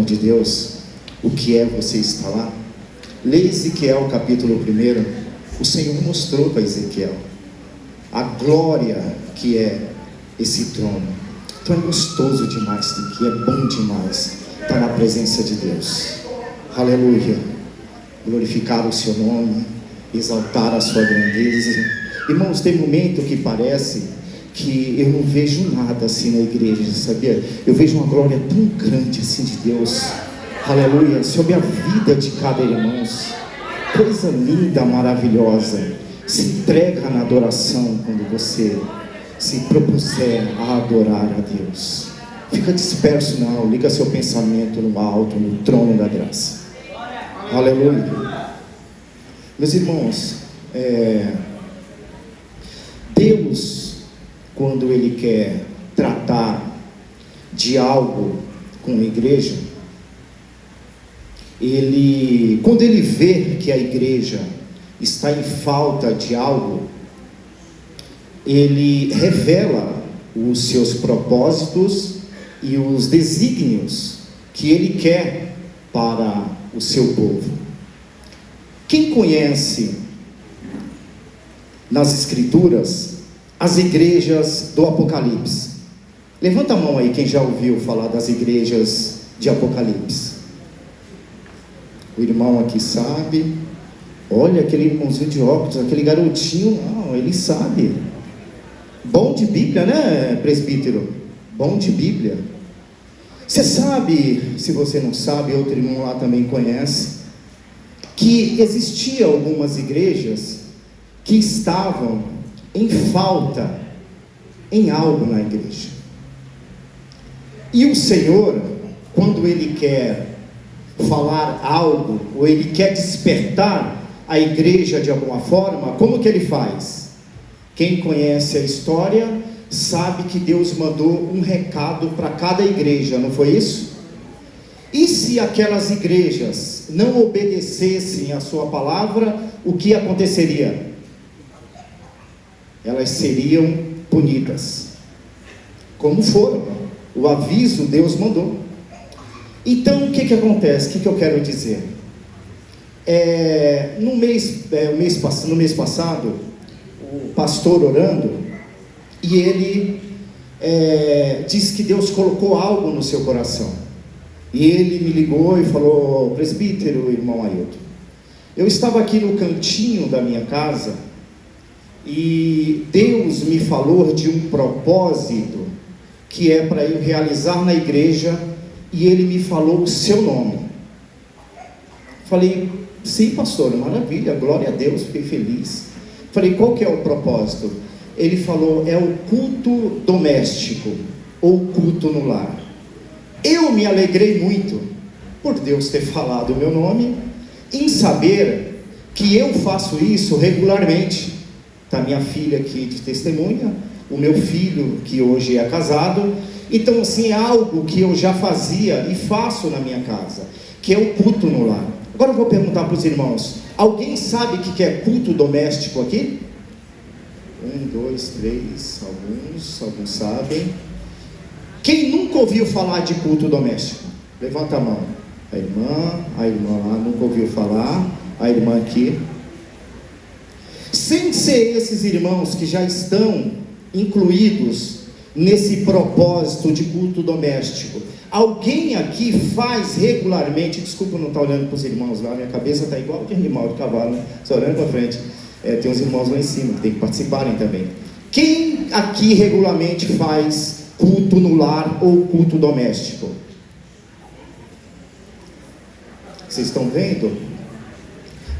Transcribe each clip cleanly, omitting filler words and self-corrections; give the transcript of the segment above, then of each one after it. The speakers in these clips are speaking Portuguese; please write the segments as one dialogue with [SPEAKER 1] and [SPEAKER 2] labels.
[SPEAKER 1] de Deus, o que é você estar lá? Lê Ezequiel capítulo 1. O Senhor mostrou para Ezequiel a glória que é esse trono. Então é gostoso demais estar aqui, é bom demais estar na presença de Deus. Aleluia. Glorificar o seu nome, exaltar a sua grandeza. Irmãos, tem momento que parece que eu não vejo nada assim na igreja, sabia? Eu vejo uma glória tão grande assim de Deus, aleluia, sobre a vida de cada irmão. Coisa linda, maravilhosa. Se entrega na adoração quando você se propuser a adorar a Deus. Fica disperso não, liga seu pensamento no alto, no trono da graça. Aleluia. Meus irmãos, Deus, quando Ele quer tratar de algo com a igreja, quando Ele vê que a igreja está em falta de algo, Ele revela os seus propósitos e os desígnios que Ele quer para o seu povo. Quem conhece nas Escrituras as igrejas do Apocalipse? Levanta a mão aí quem já ouviu falar das igrejas de Apocalipse. O irmão aqui sabe. Olha aquele irmãozinho de óculos, aquele garotinho, não, ele sabe. Bom de Bíblia, né, presbítero? Bom de Bíblia. Você sabe, se você não sabe, outro irmão lá também conhece, que existia algumas igrejas que estavam em falta em algo na igreja. E o Senhor, quando Ele quer falar algo, ou Ele quer despertar a igreja de alguma forma, como que Ele faz? Quem conhece a história sabe que Deus mandou um recado para cada igreja, não foi isso? E se aquelas igrejas não obedecessem a sua palavra, o que aconteceria? Elas seriam punidas, como foram. O aviso Deus mandou. Então o que acontece? O que eu quero dizer? No mês passado, o pastor orando, e ele disse que Deus colocou algo no seu coração. E ele me ligou e falou: presbítero, irmão Ailton, eu estava aqui no cantinho da minha casa e Deus me falou de um propósito que é para eu realizar na igreja, e Ele me falou o seu nome. Falei: sim, pastor, maravilha, glória a Deus, fiquei feliz. Falei: qual que é o propósito? Ele falou: é o culto doméstico, ou culto no lar. Eu me alegrei muito por Deus ter falado o meu nome, em saber que eu faço isso regularmente. Está minha filha aqui de testemunha, o meu filho que hoje é casado. Então assim, é algo que eu já fazia e faço na minha casa, que é o culto no lar. Agora eu vou perguntar para os irmãos: alguém sabe o que é culto doméstico aqui? 1, 2, 3, alguns sabem. Quem nunca ouviu falar de culto doméstico? Levanta a mão. A irmã lá nunca ouviu falar. A irmã aqui. Sem ser esses irmãos que já estão incluídos nesse propósito de culto doméstico, alguém aqui faz regularmente? Desculpa não estar olhando para os irmãos lá, minha cabeça está igual de animal de cavalo, né? Só olhando para frente. Tem uns irmãos lá em cima que tem que participarem também. Quem aqui regularmente faz culto no lar ou culto doméstico? Vocês estão vendo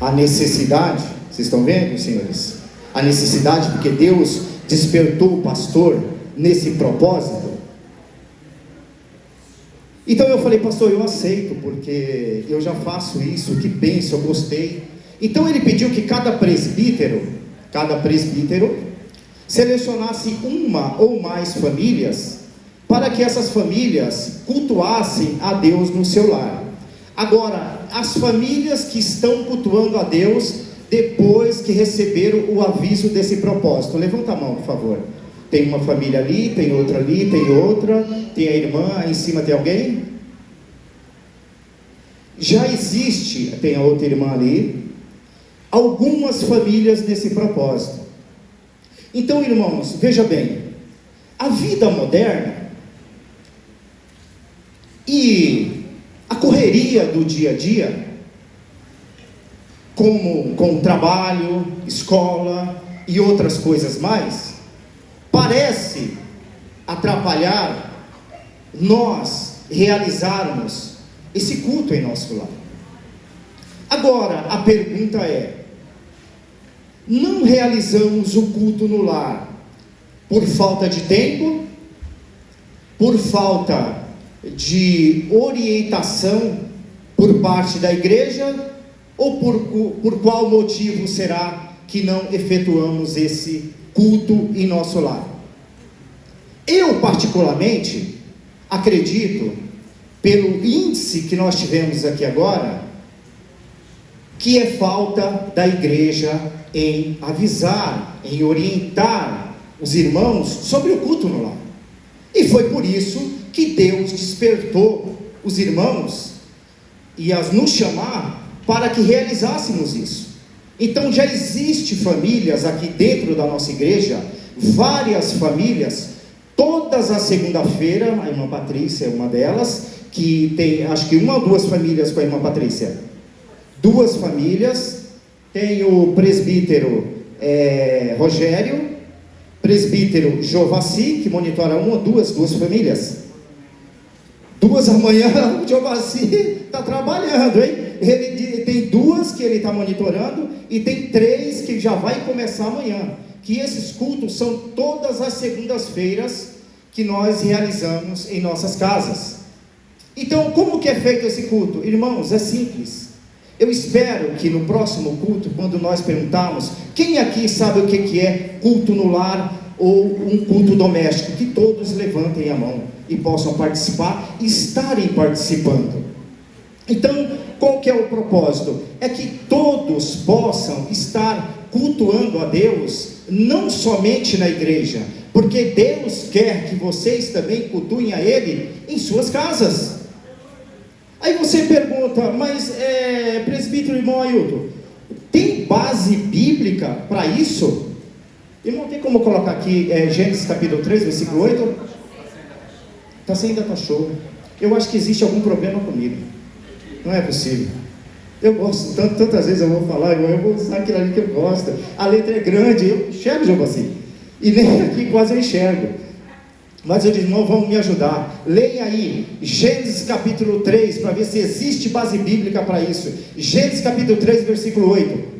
[SPEAKER 1] a necessidade? Vocês estão vendo, senhores? A necessidade, porque Deus despertou o pastor nesse propósito. Então eu falei: pastor, eu aceito, porque eu já faço isso, que bênção, eu gostei. Então ele pediu que cada presbítero selecionasse uma ou mais famílias, para que essas famílias cultuassem a Deus no seu lar. Agora, as famílias que estão cultuando a Deus depois que receberam o aviso desse propósito, levanta a mão, por favor. Tem uma família ali, tem outra ali, tem outra, tem a irmã, aí em cima tem alguém? já existe, tem a outra irmã ali, algumas famílias nesse propósito. Então, irmãos, veja bem, a vida moderna e a correria do dia a dia, como com trabalho, escola e outras coisas mais, parece atrapalhar nós realizarmos esse culto em nosso lar. Agora, a pergunta é: não realizamos o culto no lar por falta de tempo, por falta de orientação por parte da igreja, ou por qual motivo será que não efetuamos esse culto em nosso lar? Eu particularmente acredito, pelo índice que nós tivemos aqui agora, que é falta da igreja em avisar, em orientar os irmãos sobre o culto no lar. E foi por isso que Deus despertou os irmãos e as nos chamar para que realizássemos isso. Então já existe famílias aqui dentro da nossa igreja, várias famílias, todas as segunda-feira, a irmã Patrícia é uma delas, que tem acho que uma ou duas famílias com a irmã Patrícia, duas famílias, tem o presbítero Rogério, presbítero Jovaci, que monitora uma ou duas famílias. Duas amanhã, o Jovaci está trabalhando, hein? Ele tem duas que ele está monitorando, e tem três que já vai começar amanhã, que esses cultos são todas as segundas-feiras que nós realizamos em nossas casas. Então, como que é feito esse culto? Irmãos, é simples. Eu espero que no próximo culto, quando nós perguntarmos, quem aqui sabe o que é culto no lar ou um culto doméstico, que todos levantem a mão e possam participar e estarem participando. Então, qual que é o propósito? É que todos possam estar cultuando a Deus, não somente na igreja, porque Deus quer que vocês também cultuem a Ele em suas casas. Aí você pergunta, mas presbítero irmão Ailton, tem base bíblica para isso? Irmão, tem como colocar aqui Gênesis capítulo 3, versículo 8? Ainda está show. Eu acho que existe algum problema comigo. Não é possível. Eu gosto, tantas vezes eu vou falar, eu vou usar aquilo ali que eu gosto. A letra é grande, eu enxergo, João assim. E nem aqui quase eu enxergo. Mas eu disse, irmão, vamos me ajudar. Leia aí, Gênesis capítulo 3, para ver se existe base bíblica para isso. Gênesis capítulo 3, versículo 8.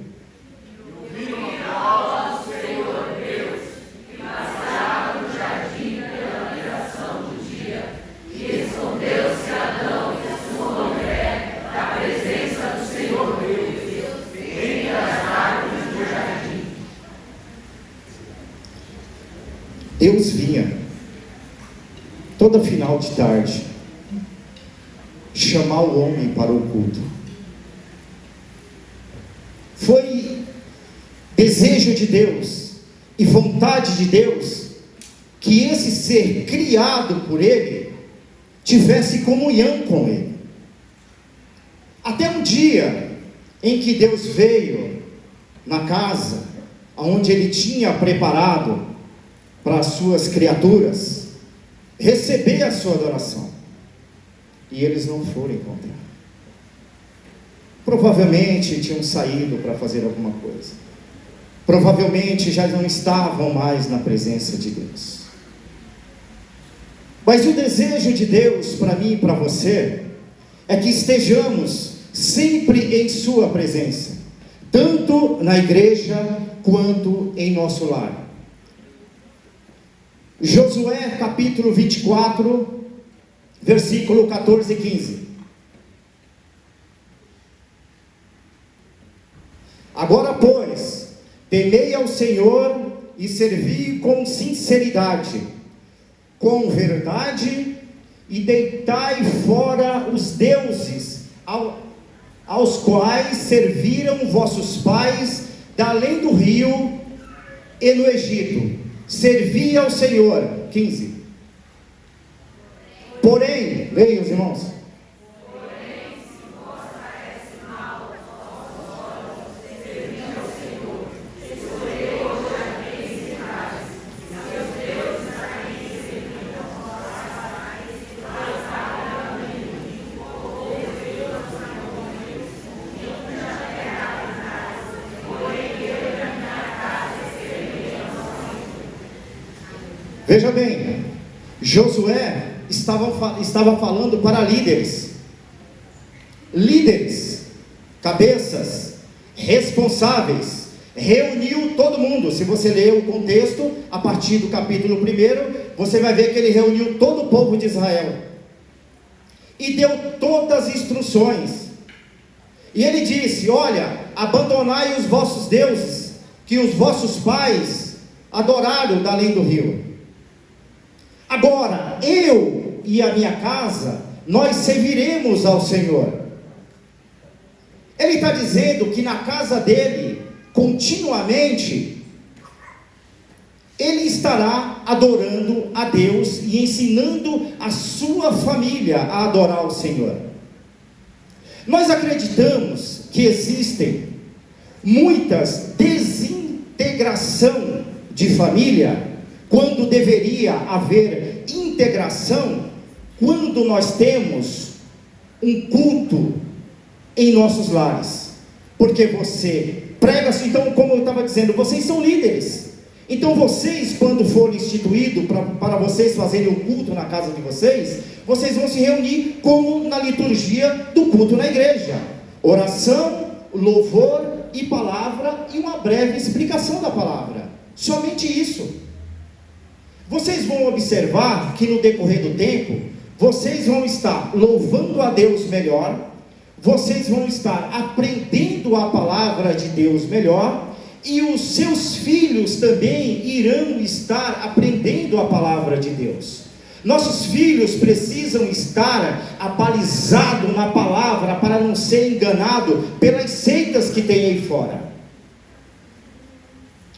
[SPEAKER 1] Deus vinha, toda final de tarde, chamar o homem para o culto. Foi desejo de Deus e vontade de Deus que esse ser criado por Ele tivesse comunhão com Ele. Até um dia em que Deus veio na casa onde Ele tinha preparado para as suas criaturas receber a sua adoração, e eles não foram encontrar. Provavelmente tinham saído para fazer alguma coisa, provavelmente já não estavam mais na presença de Deus. Mas o desejo de Deus para mim e para você é que estejamos sempre em sua presença, tanto na igreja quanto em nosso lar. Josué capítulo 24, versículo 14 e 15. Agora, pois, temei ao Senhor e servi com sinceridade, com verdade, e deitai fora os deuses aos quais serviram vossos pais da além do rio e no Egito. Servi ao Senhor. 15. Porém, leiam os irmãos. Porém, se vossa Veja bem, Josué estava falando para líderes, cabeças, responsáveis, reuniu todo mundo. Se você ler o contexto, a partir do capítulo 1, você vai ver que ele reuniu todo o povo de Israel, e deu todas as instruções, e ele disse: olha, abandonai os vossos deuses, que os vossos pais adoraram da além do rio. Agora, eu e a minha casa, nós serviremos ao Senhor. Ele está dizendo que na casa dele, continuamente, ele estará adorando a Deus e ensinando a sua família a adorar o Senhor. Nós acreditamos que existem muitas desintegração de família, quando deveria haver integração, quando nós temos um culto em nossos lares. Porque você prega, então, como eu estava dizendo, vocês são líderes. Então vocês, quando for instituído para vocês fazerem o culto na casa de vocês, vocês vão se reunir como na liturgia do culto na igreja: oração, louvor e palavra, e uma breve explicação da palavra. Somente isso. Vocês vão observar que no decorrer do tempo, vocês vão estar louvando a Deus melhor, vocês vão estar aprendendo a palavra de Deus melhor, e os seus filhos também irão estar aprendendo a palavra de Deus. Nossos filhos precisam estar abalizados na palavra, para não ser enganado pelas seitas que tem aí fora.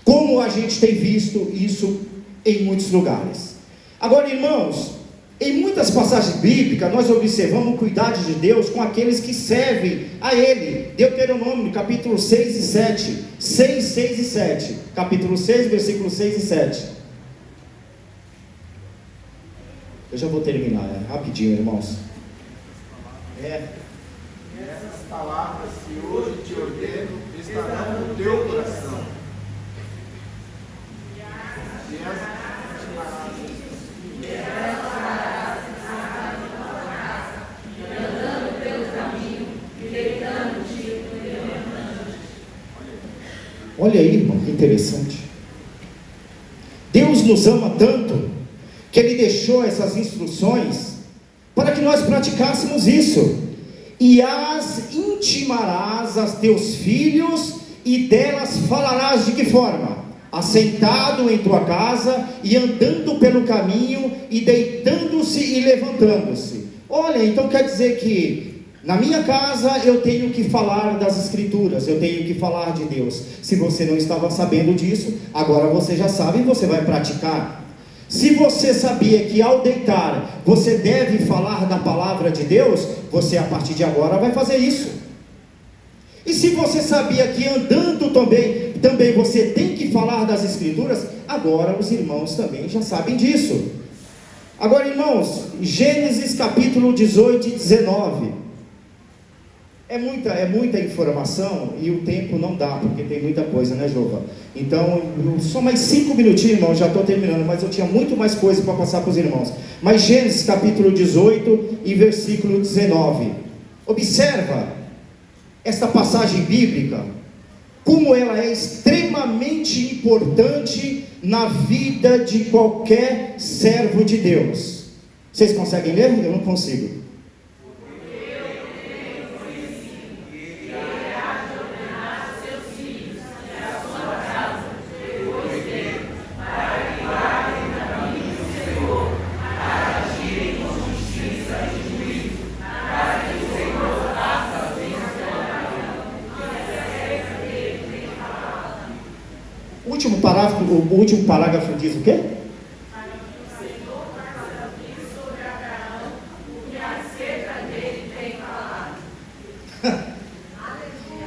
[SPEAKER 1] Como a gente tem visto isso em muitos lugares. Agora, irmãos, em muitas passagens bíblicas, nós observamos o cuidado de Deus com aqueles que servem a Ele. Deuteronômio, capítulo 6 e 7. 6 e 7. Capítulo 6, versículos 6 e 7. Eu já vou terminar, rapidinho, irmãos.
[SPEAKER 2] Essas palavras que hoje te ordeno estarão no teu coração.
[SPEAKER 1] Olha aí, irmão, que interessante. Deus nos ama tanto que Ele deixou essas instruções para que nós praticássemos isso. E as intimarás a teus filhos, e delas falarás de que forma? Assentado em tua casa, e andando pelo caminho, e deitando-se e levantando-se. Olha, então quer dizer que na minha casa eu tenho que falar das Escrituras, eu tenho que falar de Deus. Se você não estava sabendo disso, agora você já sabe e você vai praticar. Se você sabia que ao deitar você deve falar da palavra de Deus, você a partir de agora vai fazer isso. E se você sabia que andando também você tem que falar das Escrituras, agora os irmãos também já sabem disso. Agora, irmãos, Gênesis capítulo 18 e 19. É muita informação e o tempo não dá, porque tem muita coisa, né, Jova? Então, só mais 5 minutinhos, irmãos, já estou terminando, mas eu tinha muito mais coisa para passar para os irmãos. Mas Gênesis capítulo 18 e versículo 19. Observa esta passagem bíblica, como ela é extremamente importante na vida de qualquer servo de Deus. Vocês conseguem ler? Eu não consigo. O último parágrafo diz o quê?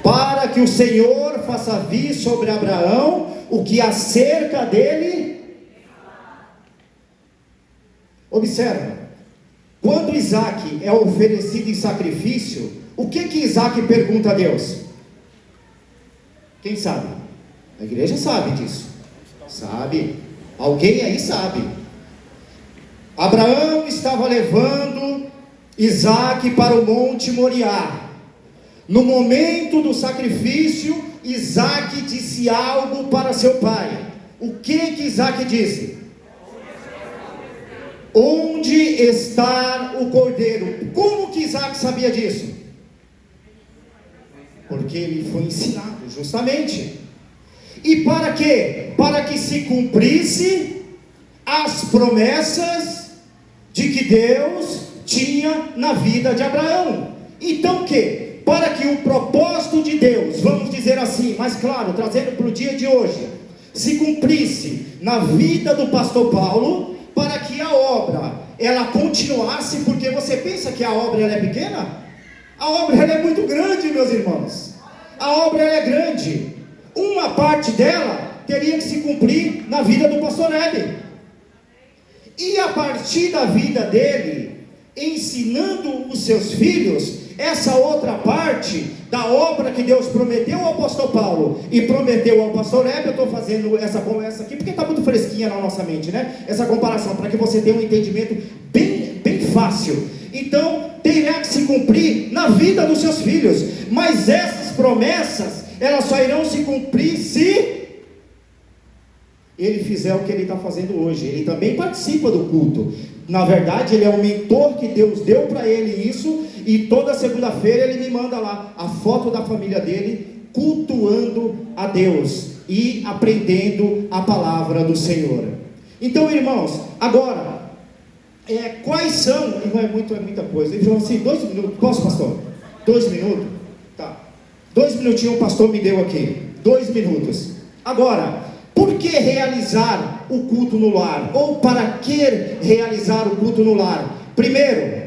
[SPEAKER 1] Para que o Senhor faça vir sobre Abraão o que acerca dele. Observa, quando Isaac é oferecido em sacrifício, o que Isaac pergunta a Deus? Quem sabe? A igreja sabe disso. Sabe? Alguém aí sabe. Abraão estava levando Isaque para o Monte Moriá. No momento do sacrifício, Isaque disse algo para seu pai. O que Isaque disse? Onde está o cordeiro? Como que Isaque sabia disso? Porque ele foi ensinado, justamente. E para quê? Para que se cumprisse as promessas de que Deus tinha na vida de Abraão. Então o quê? Para que o propósito de Deus, vamos dizer assim, mas claro, trazendo para o dia de hoje, se cumprisse na vida do pastor Paulo, para que a obra, ela continuasse, porque você pensa que a obra ela é pequena? A obra ela é muito grande, meus irmãos. A obra ela é grande. Uma parte dela teria que se cumprir na vida do pastor Hebe. E a partir da vida dele, ensinando os seus filhos, essa outra parte da obra que Deus prometeu ao apóstolo Paulo e prometeu ao pastor Hebe, eu estou fazendo essa conversa aqui porque está muito fresquinha na nossa mente, né? Essa comparação, para que você tenha um entendimento bem fácil. Então, terá que se cumprir na vida dos seus filhos, mas essas promessas, elas só irão se cumprir se ele fizer o que ele está fazendo hoje. Ele também participa do culto. Na verdade, ele é um mentor que Deus deu para ele isso, e toda segunda-feira ele me manda lá a foto da família dele cultuando a Deus e aprendendo a palavra do Senhor. Então, irmãos, agora quais são? É muita coisa. Ele falou assim: 2 minutos, posso, pastor? 2 minutos? Tá. 2 minutinhos o pastor me deu aqui. 2 minutos. Agora, por que realizar o culto no lar? Ou para que realizar o culto no lar? Primeiro,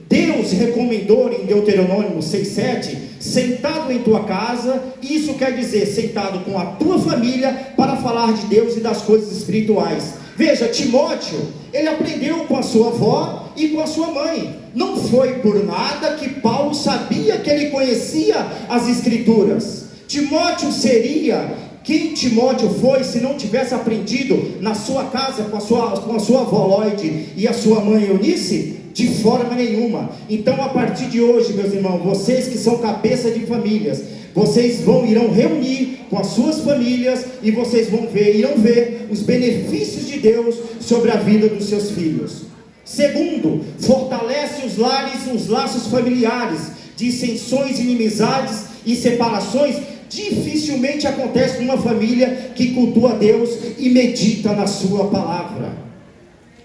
[SPEAKER 1] Deus recomendou em Deuteronômio 6,7, sentado em tua casa, isso quer dizer, sentado com a tua família, para falar de Deus e das coisas espirituais. Veja, Timóteo, ele aprendeu com a sua avó e com a sua mãe. Não foi por nada que Paulo sabia que ele conhecia as escrituras. Timóteo seria... Quem Timóteo foi se não tivesse aprendido na sua casa com a sua avó Lloyd e a sua mãe Eunice? De forma nenhuma. Então, a partir de hoje, meus irmãos, vocês que são cabeça de famílias, vocês irão reunir com as suas famílias e vocês irão ver os benefícios de Deus sobre a vida dos seus filhos. Segundo, fortalece os lares, os laços familiares. Dissensões, inimizades e separações dificilmente acontece numa família que cultua a Deus e medita na sua palavra.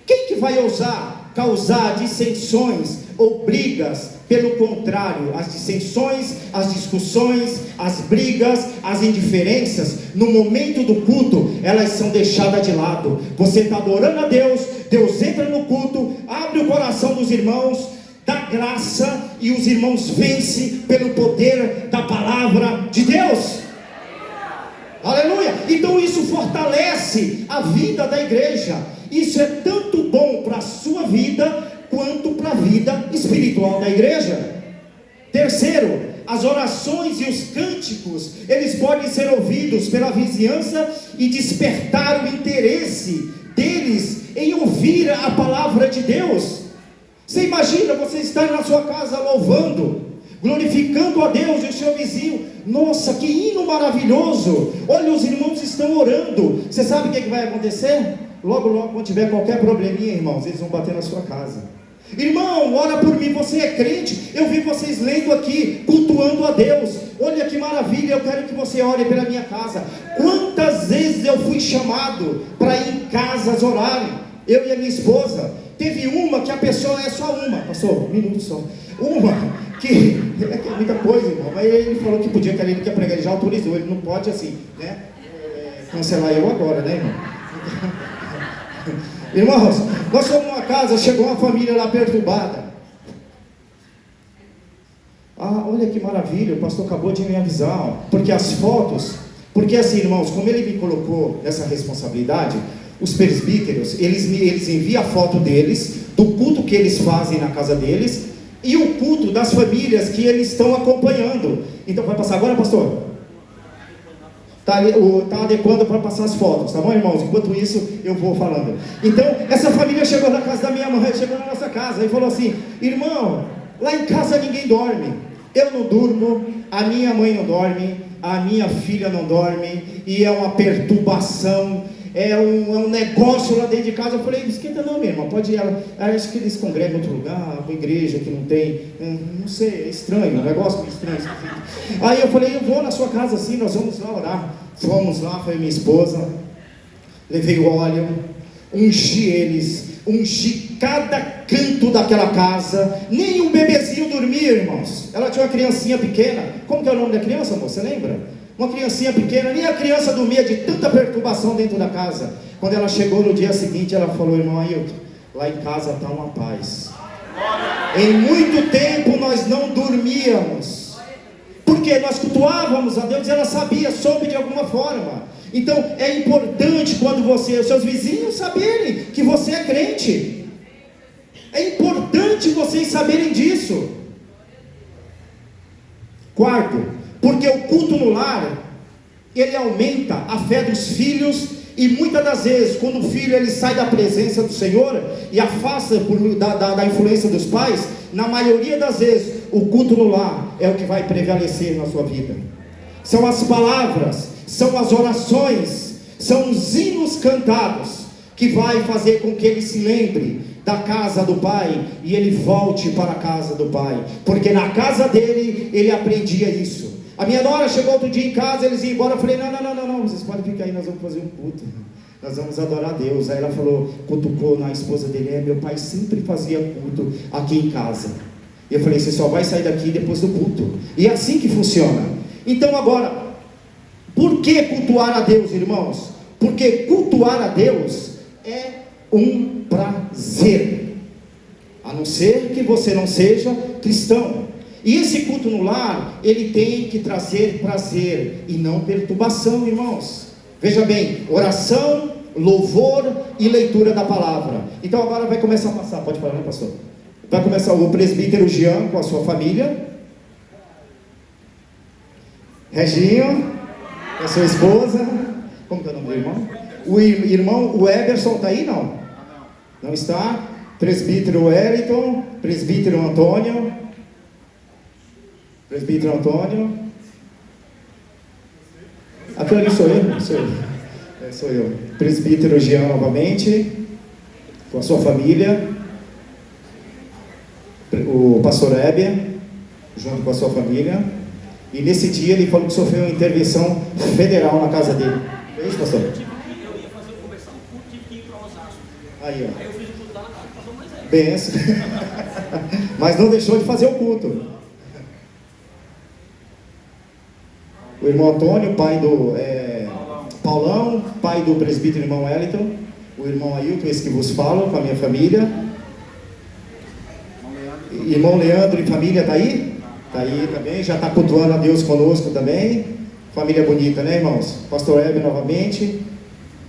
[SPEAKER 1] Quem que vai ousar causar dissensões ou brigas? Pelo contrário, as dissensões, as discussões, as brigas, as indiferenças, no momento do culto, elas são deixadas de lado. Você está adorando a Deus, Deus entra no culto, abre o coração dos irmãos, dá graça, e os irmãos vencem pelo poder da palavra de Deus. Aleluia! Então isso fortalece a vida da igreja. Isso é tanto bom para a sua vida, quanto para a vida espiritual da igreja. Terceiro, as orações e os cânticos, eles podem ser ouvidos pela vizinhança e despertar o interesse deles em ouvir a palavra de Deus. Você imagina você estar na sua casa louvando, glorificando a Deus, e o seu vizinho: nossa, que hino maravilhoso, olha, os irmãos estão orando. Você sabe o que vai acontecer? Logo, quando tiver qualquer probleminha, irmãos, eles vão bater na sua casa. Irmão, ora por mim, você é crente, eu vi vocês lendo aqui, cultuando a Deus, olha que maravilha, eu quero que você ore pela minha casa. Quantas vezes eu fui chamado para ir em casas orarem, eu e a minha esposa. Teve uma que a pessoa é só uma, pastor, 1 minuto só, uma que é muita coisa, irmão, mas ele falou que podia, que ele não quer pregar, ele já autorizou, ele não pode assim, né, cancelar eu agora, né, irmão? Irmãos, nós fomos numa casa, chegou uma família lá perturbada. Ah, olha que maravilha, o pastor acabou de me avisar, porque as fotos, porque assim, irmãos, como ele me colocou nessa responsabilidade, os presbíteros, eles enviam a foto deles, do culto que eles fazem na casa deles, e o culto das famílias que eles estão acompanhando. Então vai passar agora, pastor? Tá adequando para passar as fotos, tá bom, irmãos? Enquanto isso, eu vou falando. Então, essa família chegou na casa da minha mãe, chegou na nossa casa e falou assim: irmão, lá em casa ninguém dorme. Eu não durmo, a minha mãe não dorme, a minha filha não dorme, e é uma perturbação, é um negócio lá dentro de casa. Eu falei: esquenta não, minha irmã, pode ir. Acho que eles congregam em outro lugar, uma igreja que não tem, não sei, é estranho, um negócio meio estranho, esquisito. Aí eu falei: eu vou na sua casa assim, nós vamos lá orar. Fomos lá, foi minha esposa, levei o óleo, ungi eles, ungi cada canto daquela casa. Nem um bebezinho dormia, irmãos. Ela tinha uma criancinha pequena. Como que é o nome da criança, amor? Você lembra? Uma criancinha pequena, nem a criança dormia de tanta perturbação dentro da casa. Quando ela chegou no dia seguinte, ela falou: irmão Ailton, lá em casa está uma paz. Em muito tempo nós não dormíamos, porque nós cultuávamos a Deus e ela sabia, soube de alguma forma. Então é importante quando os seus vizinhos saberem que você é crente. É importante vocês saberem disso. Quarto, porque o culto no lar, ele aumenta a fé dos filhos. E muitas das vezes, quando o filho ele sai da presença do Senhor e afasta da influência dos pais, na maioria das vezes, o culto no lar é o que vai prevalecer na sua vida. São as palavras, são as orações, são os hinos cantados que vai fazer com que ele se lembre da casa do pai e ele volte para a casa do pai, porque na casa dele ele aprendia isso. A minha nora chegou outro dia em casa, eles iam embora. Eu falei: não, vocês podem ficar aí, nós vamos fazer um culto, nós vamos adorar a Deus. Aí ela falou, cutucou na esposa dele: meu pai sempre fazia culto aqui em casa. E eu falei: você só vai sair daqui depois do culto. E é assim que funciona. Então agora, por que cultuar a Deus, irmãos? Porque cultuar a Deus é um prazer, a não ser que você não seja cristão. E esse culto no lar, ele tem que trazer prazer e não perturbação, irmãos. Veja bem, oração, louvor e leitura da palavra. Então agora vai começar a passar, pode falar, né, pastor? Vai começar o presbítero Jean com a sua família, Reginho, com a sua esposa. Como que é o nome do irmão? O irmão, o Eberson está aí, não? Não está? Presbítero Wellington, presbítero Antônio. Presbítero Antônio. Aquilo ali sou eu. Sou eu. Presbítero Jean novamente, com a sua família. O pastor Hébia, junto com a sua família. E nesse dia ele falou que sofreu uma intervenção federal na casa dele. É isso, pastor?
[SPEAKER 3] Eu ia fazer o conversão, tive que ir para Osasco.
[SPEAKER 1] Aí, ó.
[SPEAKER 3] Aí eu fiz o culto lá na casa do pastor Moisés.
[SPEAKER 1] Benção. Mas não deixou de fazer o culto. O irmão Antônio, pai do Paulão, pai do presbítero irmão Wellington, o irmão Ailton, esse que vos falo, com a minha família. Irmão Leandro e família, está aí? Está aí também, já está cultuando a Deus conosco também. Família bonita, né, irmãos? Pastor Hebe novamente.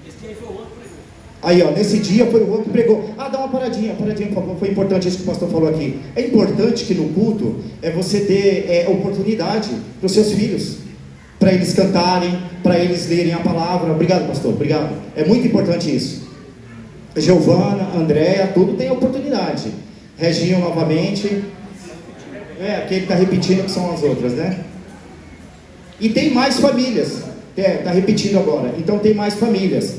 [SPEAKER 3] Esse dia aí foi o outro que pregou.
[SPEAKER 1] Aí, ó, nesse dia foi o outro que pregou. Dá uma paradinha, por favor. Foi importante isso que o pastor falou aqui. É importante que no culto você dê oportunidade para os seus filhos, para eles cantarem, para eles lerem a palavra. Obrigado, pastor, obrigado. É muito importante isso. Giovana, Andréia, tudo tem oportunidade. Reginho novamente. Aquele está repetindo que são as outras, né? E tem mais famílias. Está repetindo agora. Então tem mais famílias.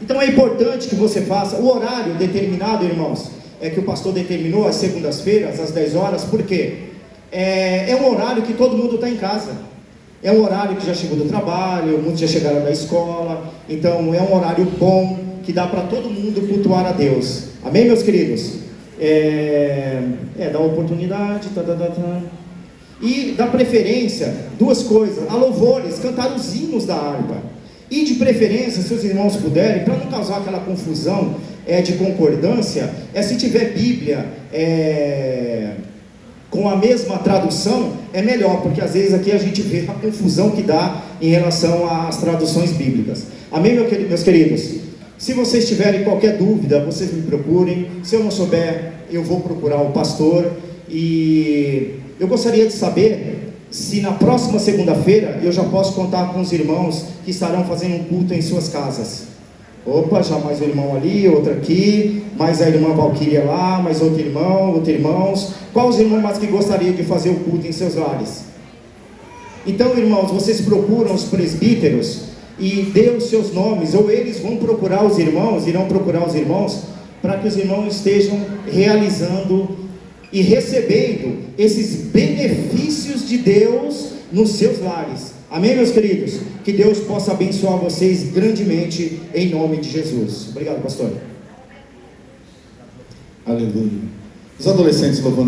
[SPEAKER 1] Então é importante que você faça o horário determinado, irmãos. É que o pastor determinou às segundas-feiras, às 10 horas. Por quê? É um horário que todo mundo está em casa. É um horário que já chegou do trabalho, muitos já chegaram da escola. Então é um horário bom, que dá para todo mundo cultuar a Deus. Amém, meus queridos? Dá oportunidade, e dá preferência, duas coisas: a louvores, cantar os hinos da harpa. E de preferência, se os irmãos puderem, para não causar aquela confusão de concordância, se tiver Bíblia com a mesma tradução, é melhor, porque às vezes aqui a gente vê a confusão que dá em relação às traduções bíblicas. Amém, meus queridos? Se vocês tiverem qualquer dúvida, vocês me procurem. Se eu não souber, eu vou procurar o pastor. E eu gostaria de saber se na próxima segunda-feira eu já posso contar com os irmãos que estarão fazendo um culto em suas casas. Opa, já mais um irmão ali, outro aqui, mais a irmã Valquíria lá, mais outro irmão, outros irmãos. Qual os irmãos mais que gostariam de fazer o culto em seus lares? Então, irmãos, vocês procuram os presbíteros e dê os seus nomes, ou eles vão procurar os irmãos, irão procurar os irmãos, para que os irmãos estejam realizando e recebendo esses benefícios de Deus nos seus lares. Amém, meus queridos? Que Deus possa abençoar vocês grandemente, em nome de Jesus. Obrigado, pastor.
[SPEAKER 4] Aleluia. Os adolescentes louvando